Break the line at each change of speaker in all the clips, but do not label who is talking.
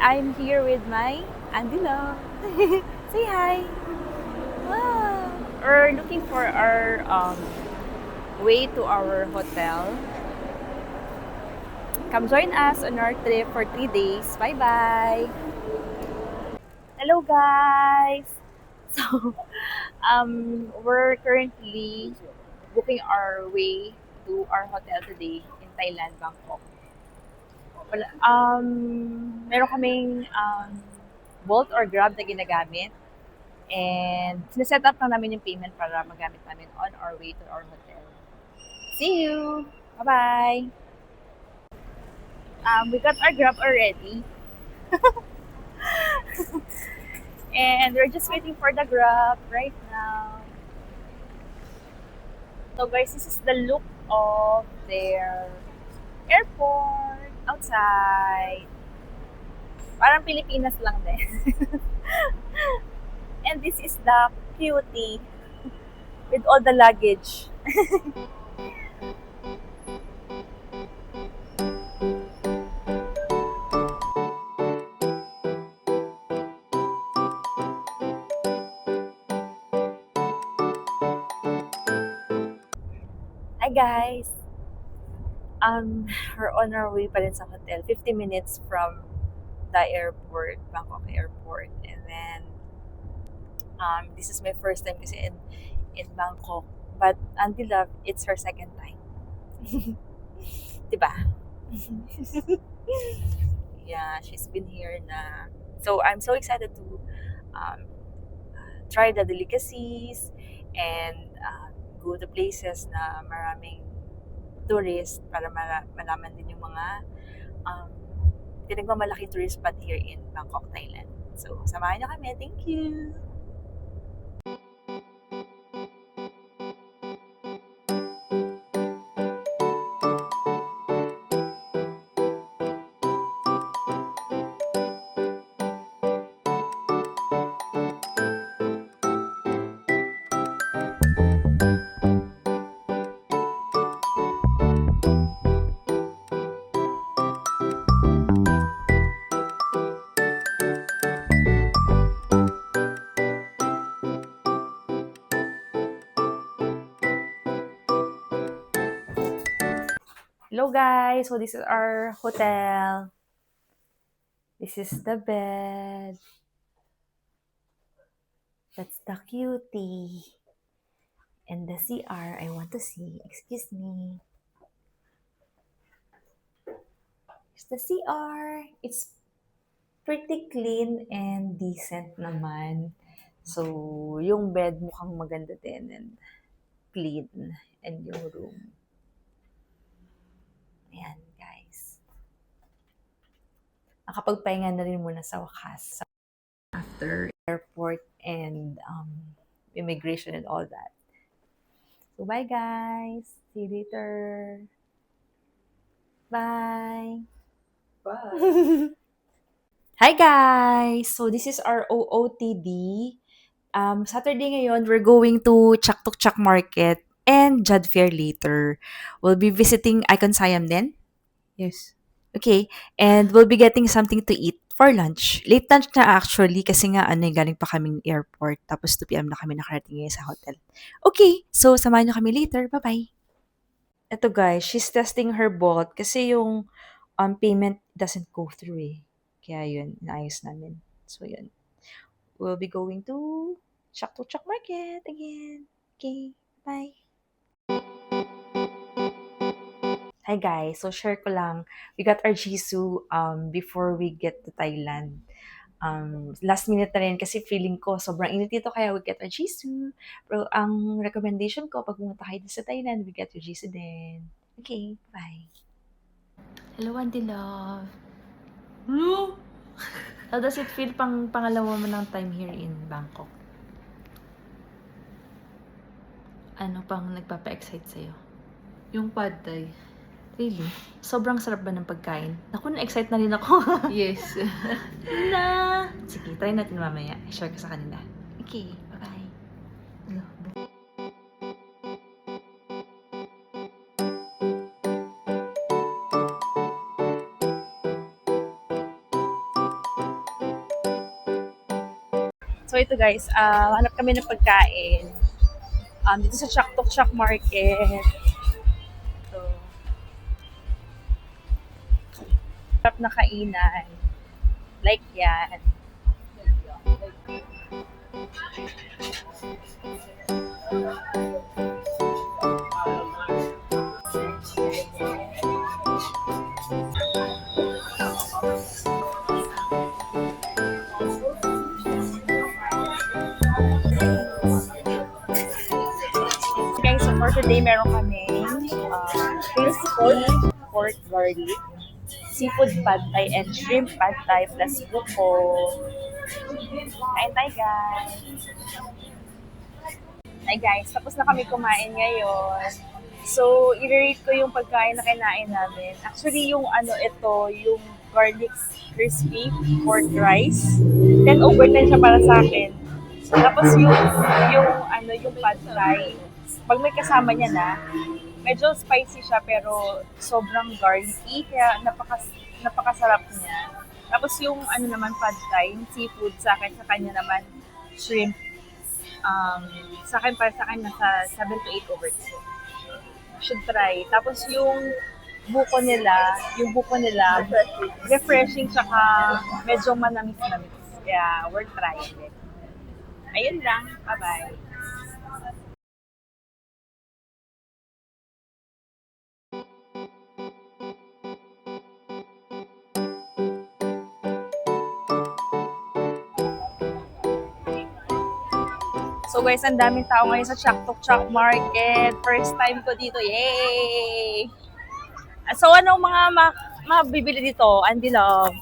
I'm here with my Andy Love. Say hi. Wow. We're looking for our way to our hotel. Come join us on our trip for 3 days. Bye bye. Hello guys. So we're currently booking our way to our hotel today in Thailand, Bangkok. Wala, meron kaming Bolt or Grab na ginagamit. And sineset up lang namin yung payment para magamit namin on our way to our hotel. See you! Bye-bye! We got our Grab already. And we're just waiting for the Grab right now. So guys, this is the look of their airport outside. Parang Pilipinas lang din. And this is the cutie with all the luggage. Hi guys! We're on our way pa rin sa hotel. 50 minutes from the airport, Bangkok airport. And then, this is my first time kasi in Bangkok. But Auntie Love, it's her second time. Diba? Yeah, she's been here na. So, I'm so excited to um, try the delicacies and go to places na maraming tourist para malaman din yung mga um, pinagmamalaking tourist spot here in Bangkok, Thailand. So, samahan niyo kami. Thank you! Hello guys! So, this is our hotel. This is the bed. That's the cutie. And the CR, I want to see. Excuse me. Here's the CR. It's pretty clean and decent naman. So, yung bed mukhang maganda din and clean. And yung room. Ayan, guys. Nakapagpahinga na rin muna sa wakas. After airport and immigration and all that. So, bye guys. See you later. Bye.
Bye.
Hi guys! So, this is our OOTD. Saturday ngayon, we're going to Chak Tok Chak Market and Jad Fair later. We'll be visiting Icon Siam then.
Yes.
Okay. And we'll be getting something to eat for lunch. Late lunch na actually kasi nga galing pa kaming airport. Tapos 2 p.m. na kami nakarating ngayon sa hotel. Okay. So, samahan nyo kami later. Bye-bye. Ito guys, she's testing her bot kasi yung payment doesn't go through eh. Kaya yun, naayos namin. So, yun. We'll be going to Chak to Chak Market again. Okay. Bye. Hi guys. So, share ko lang. We got our Jisoo before we get to Thailand. Last minute na rin kasi feeling ko sobrang init dito kaya we get our Jisoo. Pero ang recommendation ko pag pumunta kayo sa Thailand, we get your Jisoo din. Okay, bye. Hello, Auntie Love.
No.
How does it feel pangalawa mo ng time here in Bangkok? Ano pang nagpapa-excite sa'yo?
Yung pad thai.
Really? Sobrang sarap ba ng pagkain? Naku, na-excite na rin ako.
Yes.
na! Sige, try natin mamaya. I-share ko sa kanila. Okay, bye-bye. So ito guys, hanap kami ng pagkain. Dito sa Chak Tok Chak Market. So, sarap na kainan. Like yan. Guys, so for today, meron kami crispy pork garlic, seafood pad thai, and shrimp pad thai plus buko. Kain tayo guys! Ay guys, tapos na kami kumain ngayon. So, i-rate ko yung pagkain na kinain namin. Actually, yung ito, yung garlic crispy pork rice. 10 over 10 siya para sa akin. Tapos yung pad thai, pag may kasama niya na, medyo spicy siya pero sobrang garlicky, kaya napakasarap niya. Tapos yung naman pad thai, yung seafood sa akin, sa kanya naman shrimp. Para sa akin, nasa 7 to 8 over 10. Should try. Tapos yung buko nila, refreshing tsaka medyo manamis-namis. Kaya worth trying it. Ayun lang. Bye-bye. So guys, ang daming tao ngayon sa Chak Tok Chak Market. First time ko dito. Yay! So anong mga mabibili dito, Andy Love?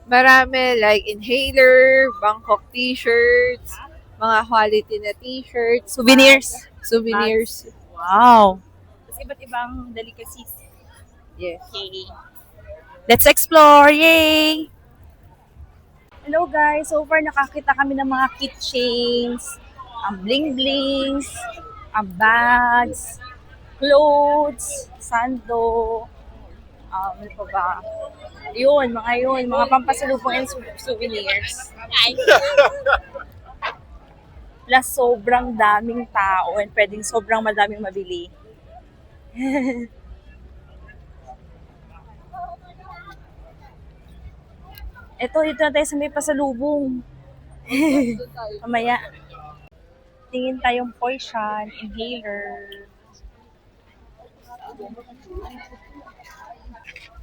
Marami, like inhaler, Bangkok t-shirts, mga quality na t-shirts, souvenirs.
Wow! Tapos iba't ibang delicacies.
Yes.
Okay. Let's explore! Yay! Hello guys! So far nakakita kami ng mga keychains, bling-blings, bags, clothes, sando, ano pa ba? Yun, mga pampasalubong and souvenirs. Plus, sobrang daming tao and pwedeng sobrang madaming mabili. Dito na tayo sa may pasalubong. Mamaya. Tingin tayong poison, inhaler.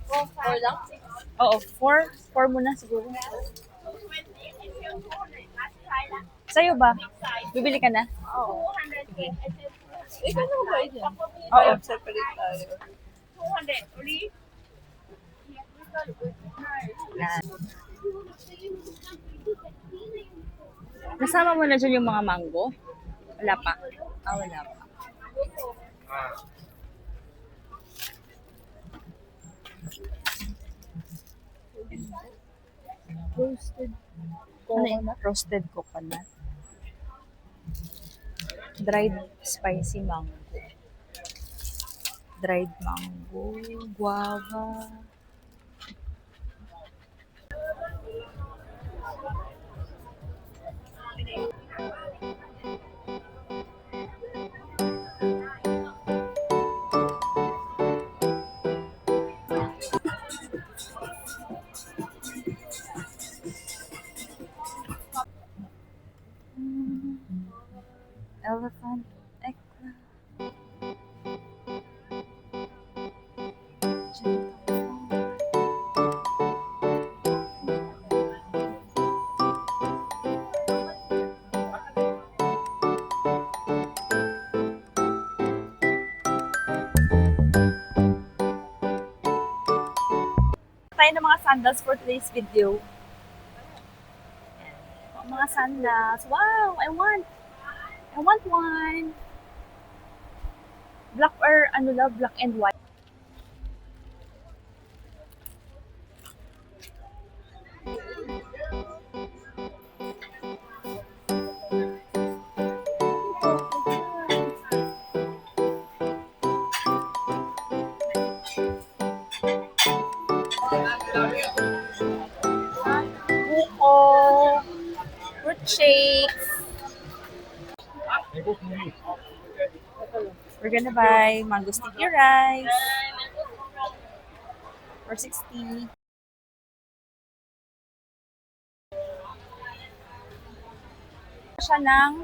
Four lang? Oo, four muna siguro. Sa'yo ba? Bibili ka na? Oo. Okay.
Ikaw na ba yun?
Oo.
Separate tayo.
200 ulit.
Nasama mo na dyan yung mga mango? Wala pa? Wala pa.
Roasted
Roasted coconut. Dried spicy mango. Dried mango. Guava. Elephant ekra. Tayo ng mga sandals for today's video. Mga sandals. Wow! I want one. Black or black and white. Buko, fruit Shakes. We're gonna buy mango sticky rice for 60. Siya ng,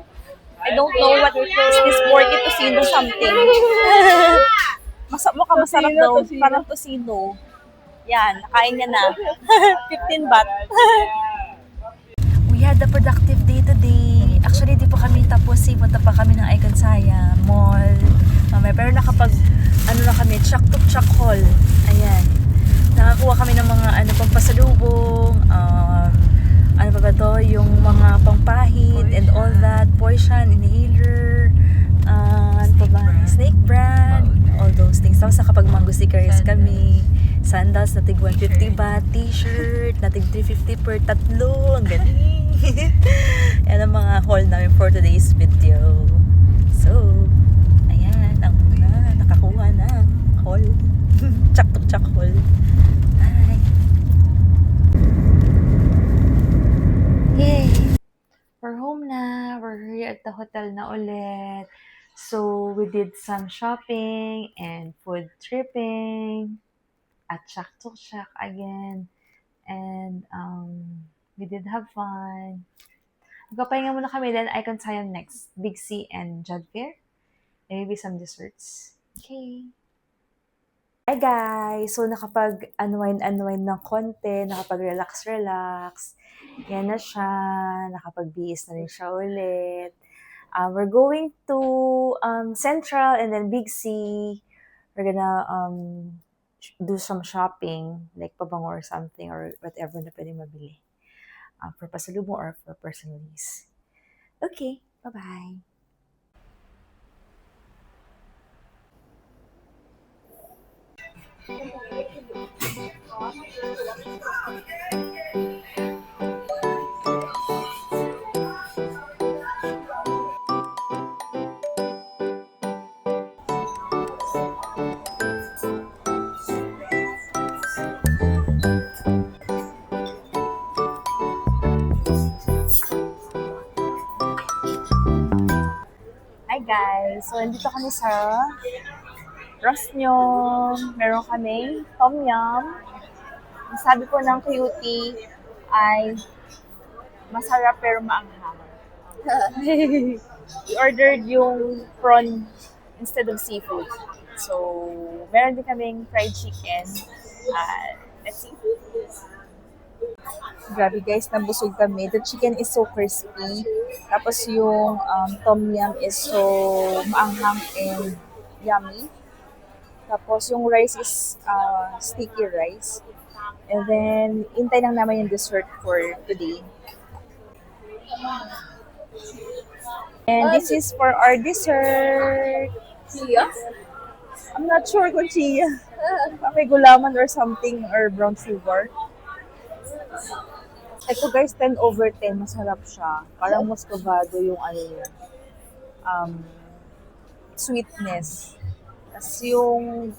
I don't know what is this porky tocino something. Mukha masarap daw, parang tocino. Yan, nakain niya na. 15 baht. We had a productive day today. Actually, di pa kami tapos. Punta pa kami ng Icon Saya Mall. Pero ano na kami, Chak Hall. Ayan. Nakakuha kami ng mga pampasalubong. Ano pa ba to? Yung mga pangpahid and all that. Poison, inhaler, ano pa ba? Snake brand, all those things. Tapos nakapag mango stickers kami. Sandals na tig 150 baht, t-shirt na tig 350 per tatlo. Ang galing. Yan ang mga haul namin for today's video. So, ayan, ang mga nakakuha ng haul. Chak haul. Hi. Yay! We're home na. We're here at the hotel na ulit. So, we did some shopping and food tripping at Chak again. And we did have fun. Magpapahinga muna kami, then Icon Siam next. Big C and Jud Fair. And maybe some desserts. Okay. Hi guys! So nakapag-unwind ng konti, nakapag-relax. Yan na siya. Nakapag-bihis na rin siya ulit. We're going to Central and then Big C. We're gonna do some shopping, like pabango or something or whatever na pwede mabili. For pasalubong or for personal use. Okay, bye-bye. Hi guys! So, nandito kami sa Rosnyong. Meron kami Tom Yum. Ang sabi ko ng cutie ay masarap pero maanghang. We ordered yung prawn instead of seafood. So, meron din kaming fried chicken. Let's see. Grabe guys, nabusog kami. The chicken is so crispy. Tapos yung tom yum is so maanghang and yummy. Tapos yung rice is sticky rice. And then, intay lang naman yung dessert for today. And this is for our dessert.
Chia?
I'm not sure kung chia. May gulaman or something or brown sugar. Ito guys, 10 over 10. Masarap siya. Parang muscovado yung sweetness. Tapos yung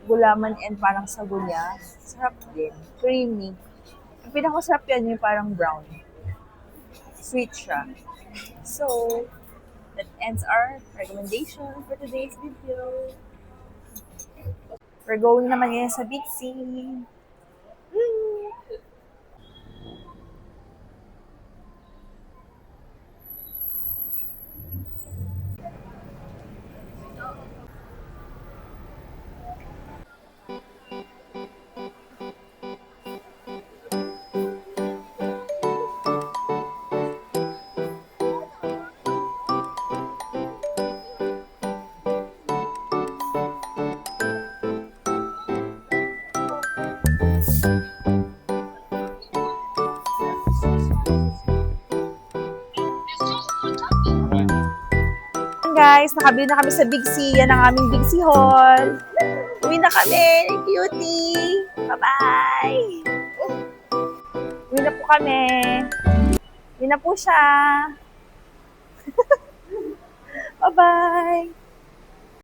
gulaman and parang sago niya, sarap din. Creamy. Ang pinakasarap yan yung parang brown. Sweet siya. So, that ends our recommendation for today's video. We're going naman ngayon sa Big C. Guys, nakabili na kami sa Big C. Yan ang aming Big C haul. Uwi na kami. Cutie. Bye-bye. Uwi na po kami. Uwi na po siya. Bye-bye.